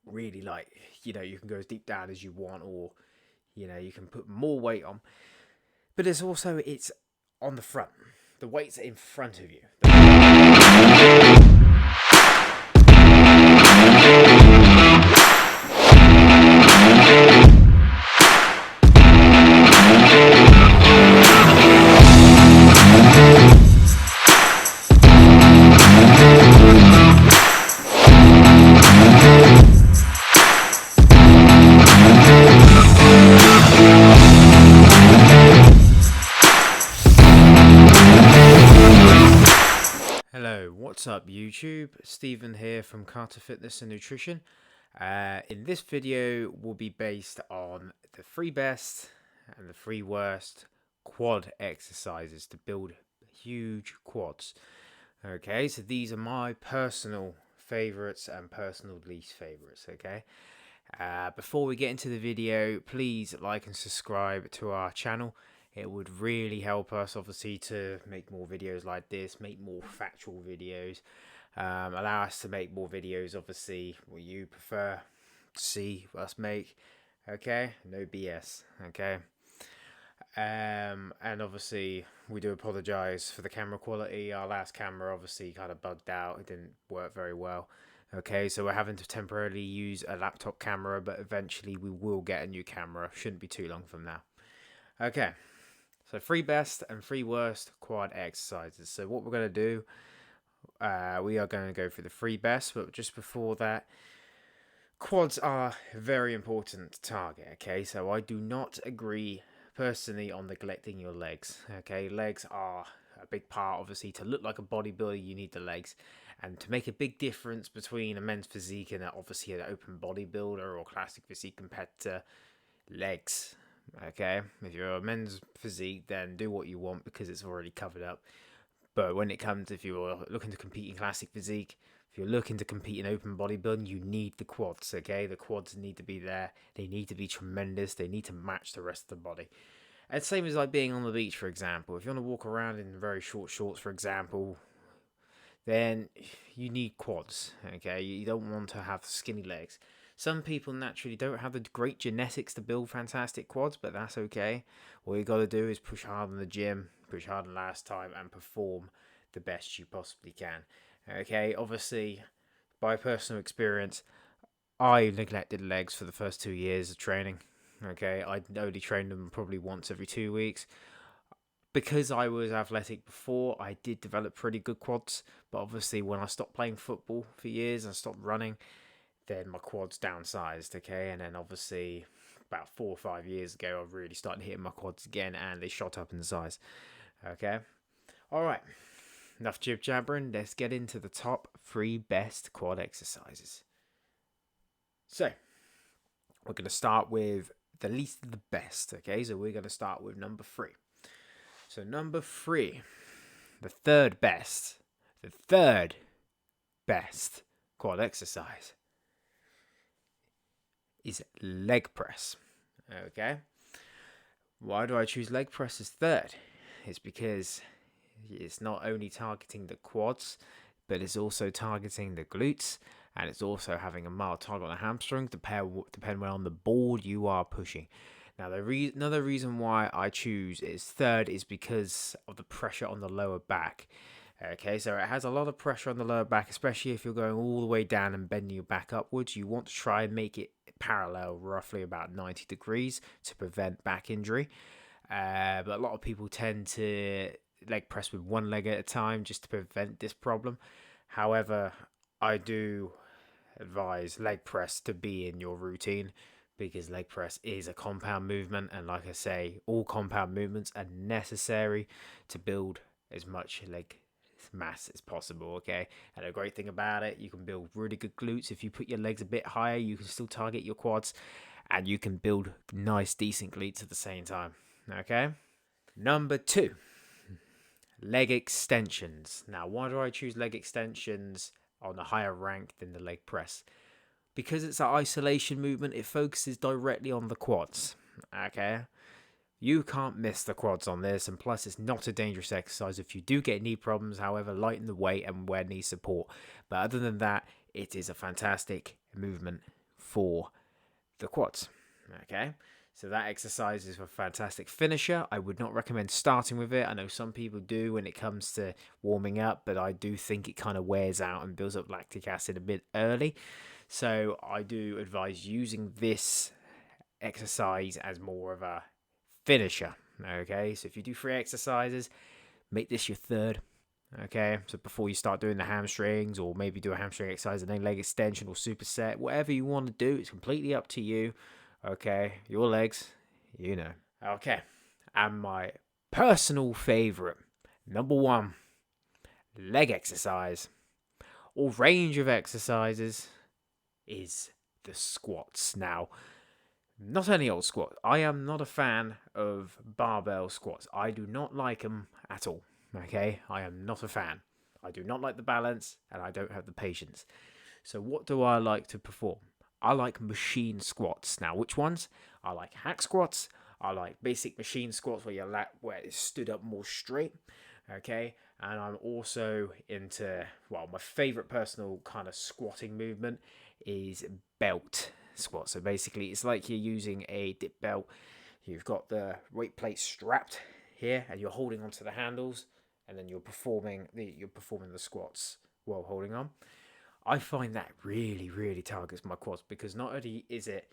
Really, like, you can go as deep down as you want, or you can put more weight on. But it's on the front. The weights are in front of you. Hello, what's up YouTube? Stephen here from CarterFitness and Nutrition. In this video will be based on the 3 best and the 3 worst quad exercises to build huge quads. Okay, so these are my personal favorites and personal least favorites, okay? Before we get into the video, please like and subscribe to our channel. It would really help us, obviously, to make more videos like this, make more factual videos, allow us to make more videos, obviously, what you prefer to see us make, okay? No BS, okay? And obviously, we do apologise for the camera quality. Our last camera, obviously, kind of bugged out. It didn't work very well. Okay, so we're having to temporarily use a laptop camera, but eventually we will get a new camera. Shouldn't be too long from now. Okay. So 3 best and 3 worst quad exercises. So what we're going to do, we are going to go for the 3 best, but just before that, quads are very important to target, okay? So I do not agree personally on neglecting your legs, okay? Legs are a big part, obviously. To look like a bodybuilder, you need the legs. And to make a big difference between a men's physique and obviously an open bodybuilder or classic physique competitor, legs. Okay, if you're a men's physique, then do what you want because it's already covered up. But when it comes, if you're looking to compete in classic physique, if you're looking to compete in open bodybuilding, you need the quads. Okay, the quads need to be there. They need to be tremendous. They need to match the rest of the body. And same as like being on the beach, for example. If you want to walk around in very short shorts, for example, then you need quads. Okay, you don't want to have skinny legs. Some people naturally don't have the great genetics to build fantastic quads, but that's okay. All you got to do is push hard in the gym, push hard last time, and perform the best you possibly can. Okay, obviously, by personal experience, I neglected legs for the first 2 years of training. Okay, I only trained them probably once every 2 weeks. Because I was athletic before, I did develop pretty good quads. But obviously, when I stopped playing football for years and stopped running, then my quads downsized, okay? And then obviously about 4 or 5 years ago, I really started hitting my quads again and they shot up in size, okay? All right, enough jib jabbering. Let's get into the top 3 best quad exercises. So, we're going to start with the least of the best, okay? So we're going to start with number 3. So number 3, the third best quad exercise is leg press. Okay, why do I choose leg press as third? It's because it's not only targeting the quads, but it's also targeting the glutes, and it's also having a mild target on the hamstrings, depending on the board you are pushing. Now, another reason why I choose is third is because of the pressure on the lower back. Okay, so it has a lot of pressure on the lower back, especially if you're going all the way down and bending your back upwards. You want to try and make it parallel, roughly about 90 degrees, to prevent back injury. But a lot of people tend to leg press with one leg at a time just to prevent this problem. However, I do advise leg press to be in your routine because leg press is a compound movement, and like I say, all compound movements are necessary to build as much leg mass as possible, okay? And a great thing about it, you can build really good glutes. If you put your legs a bit higher, you can still target your quads, and you can build nice decent glutes at the same time, okay? Number 2, leg extensions. Now, why do I choose leg extensions on a higher rank than the leg press? Because it's an isolation movement, it focuses directly on the quads, okay? You can't miss the quads on this, and plus it's not a dangerous exercise if you do get knee problems. However, lighten the weight and wear knee support. But other than that, it is a fantastic movement for the quads. Okay, so that exercise is a fantastic finisher. I would not recommend starting with it. I know some people do when it comes to warming up, but I do think it kind of wears out and builds up lactic acid a bit early. So I do advise using this exercise as more of a finisher. Okay, so if you do 3 exercises, make this your third. Okay, so before you start doing the hamstrings, or maybe do a hamstring exercise and then leg extension or superset, whatever you want to do, it's completely up to you. Okay, your legs, you know. Okay, and my personal favorite, number 1, leg exercise or range of exercises is the squats. Now, not any old squat. I am not a fan of barbell squats. I do not like them at all. Okay, I am not a fan. I do not like the balance, and I don't have the patience. So what do I like to perform? I like machine squats. Now, which ones? I like hack squats. I like basic machine squats where where it's stood up more straight. Okay, and I'm also into, well, my favorite personal kind of squatting movement is belt squat. So basically, it's like you're using a dip belt. You've got the weight plate strapped here, and you're holding onto the handles, and then you're performing the squats while holding on. I find that really targets my quads, because not only is it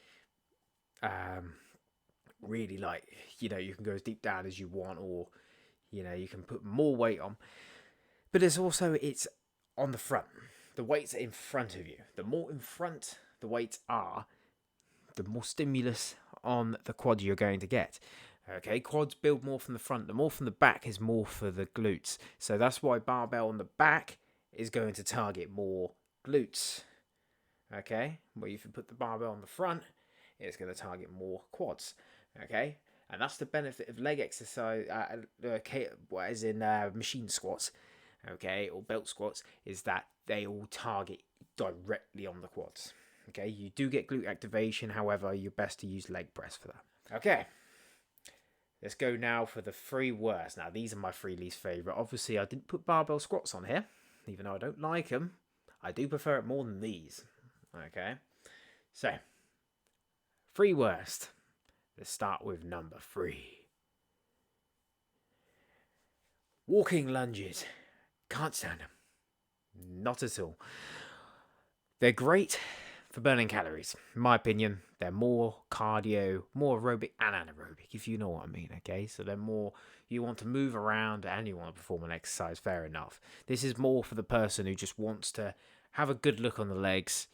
really, like, you can go as deep down as you want, or you can put more weight on, but it's on the front. The weights are in front of you. The more in front the weights are, the more stimulus on the quad you're going to get. Okay, quads build more from the front. The more from the back is more for the glutes. So that's why barbell on the back is going to target more glutes. Okay, where if you put the barbell on the front, it's going to target more quads. Okay, and that's the benefit of leg exercise, as in machine squats, okay, or belt squats, is that they all target directly on the quads. Okay, you do get glute activation, however, you're best to use leg press for that. Okay, let's go now for the 3 worst. Now, these are my 3 least favourite. Obviously, I didn't put barbell squats on here, even though I don't like them. I do prefer it more than these. Okay, so 3 worst. Let's start with number 3. Walking lunges. Can't stand them. Not at all. They're great for burning calories. In my opinion, they're more cardio, more aerobic and anaerobic, if you know what I mean, okay? So they're more, you want to move around and you want to perform an exercise, fair enough. This is more for the person who just wants to have a good look on the legs,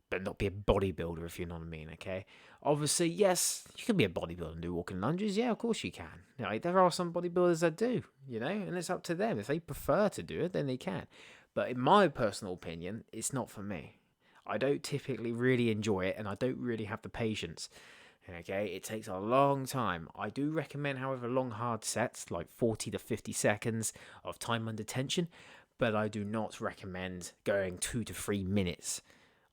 but not be a bodybuilder, if you know what I mean, okay? Obviously, yes, you can be a bodybuilder and do walking lunges. Yeah, of course you can. There are some bodybuilders that do, and it's up to them. If they prefer to do it, then they can. But in my personal opinion, it's not for me. I don't typically really enjoy it, and I don't really have the patience. Okay, it takes a long time. I do recommend, however, long hard sets, like 40 to 50 seconds of time under tension, but I do not recommend going 2 to 3 minutes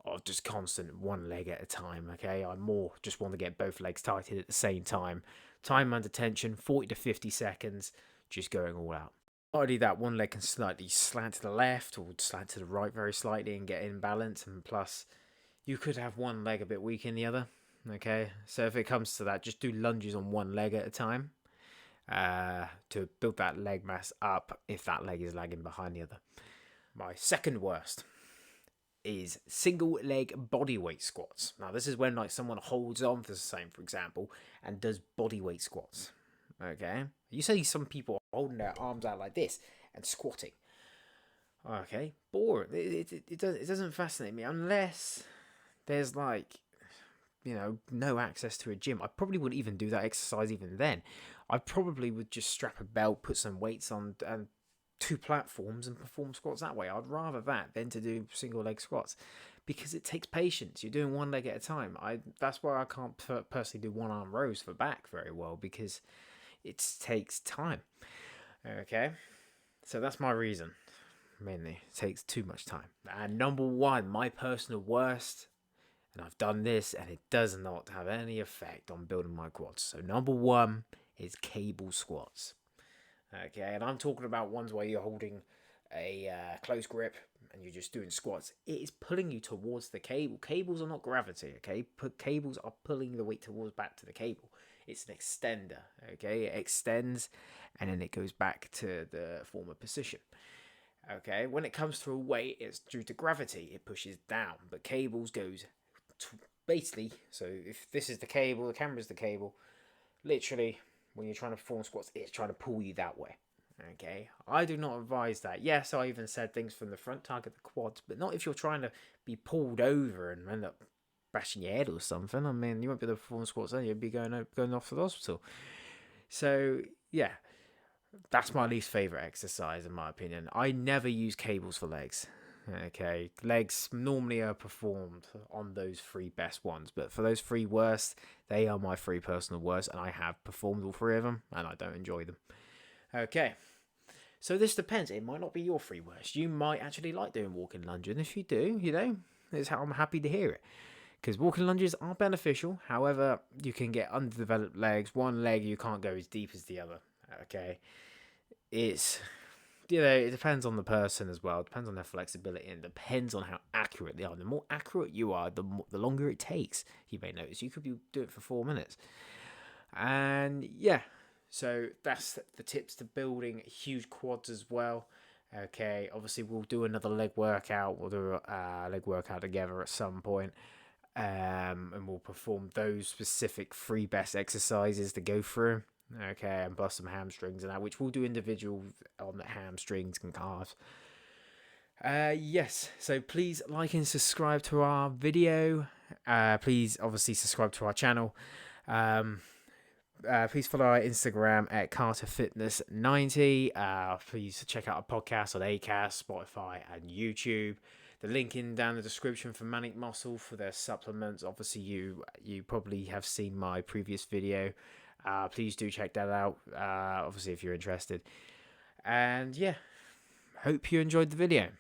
of just constant one leg at a time. Okay, I more just want to get both legs tightened at the same time. Time under tension, 40 to 50 seconds, just going all out. Not only that, one leg can slightly slant to the left or slant to the right very slightly and get in balance, and plus you could have one leg a bit weak in the other. Okay, so if it comes to that, just do lunges on one leg at a time to build that leg mass up if that leg is lagging behind the other. My second worst is single leg bodyweight squats. Now, this is when like someone holds on for the same, for example, and does bodyweight squats. Okay, you see some people holding their arms out like this and squatting. Okay, boring. It doesn't fascinate me unless there's like, no access to a gym. I probably wouldn't even do that exercise even then. I probably would just strap a belt, put some weights on, and 2 platforms and perform squats that way. I'd rather that than to do single leg squats, because it takes patience. You're doing one leg at a time. That's why I can't personally do one arm rows for back very well, because it takes time. Okay, so that's my reason. Mainly, it takes too much time. And number 1, my personal worst, and I've done this and it does not have any effect on building my quads. So number 1 is cable squats. Okay, and I'm talking about ones where you're holding a close grip and you're just doing squats. It is pulling you towards the cable. Cables are not gravity, okay? Cables are pulling the weight towards back to the cable. It's an extender, okay? It extends and then it goes back to the former position. Okay, when it comes to a weight, it's due to gravity. It pushes down, but cables goes basically. So if this is the cable, the camera's the cable. Literally, when you're trying to perform squats, it's trying to pull you that way. Okay, I do not advise that. Yes, I even said things from the front, target the quads, but not if you're trying to be pulled over and end up bashing your head or something. I mean, you won't be able to perform squats then. You'd be going off to the hospital. So yeah, that's my least favorite exercise in my opinion. I never use cables for legs. Okay, legs normally are performed on those three best ones, but for those three worst, they are my three personal worst, and I have performed all three of them, and I don't enjoy them. Okay, so this depends. It might not be your three worst. You might actually like doing walking lunges, and if you do, I'm happy to hear it. Because walking lunges are beneficial. However, you can get underdeveloped legs. One leg you can't go as deep as the other. Okay, it depends on the person as well. It depends on their flexibility and depends on how accurate they are. The more accurate you are, the longer it takes. You may notice you could be doing it for 4 minutes. And yeah, so that's the tips to building huge quads as well. Okay, obviously we'll do another leg workout. We'll do a leg workout together at some point. And we'll perform those specific 3 best exercises to go through. Okay, and plus some hamstrings and that, which we'll do individual on the hamstrings and calves. Yes, so please like and subscribe to our video. Please obviously subscribe to our channel. Please follow our Instagram at CarterFitness90. Please check out our podcast on Acast, Spotify, and YouTube. The link down the description for Manic Muscle for their supplements. Obviously, you probably have seen my previous video. Please do check that out. Obviously, if you're interested. And yeah, hope you enjoyed the video.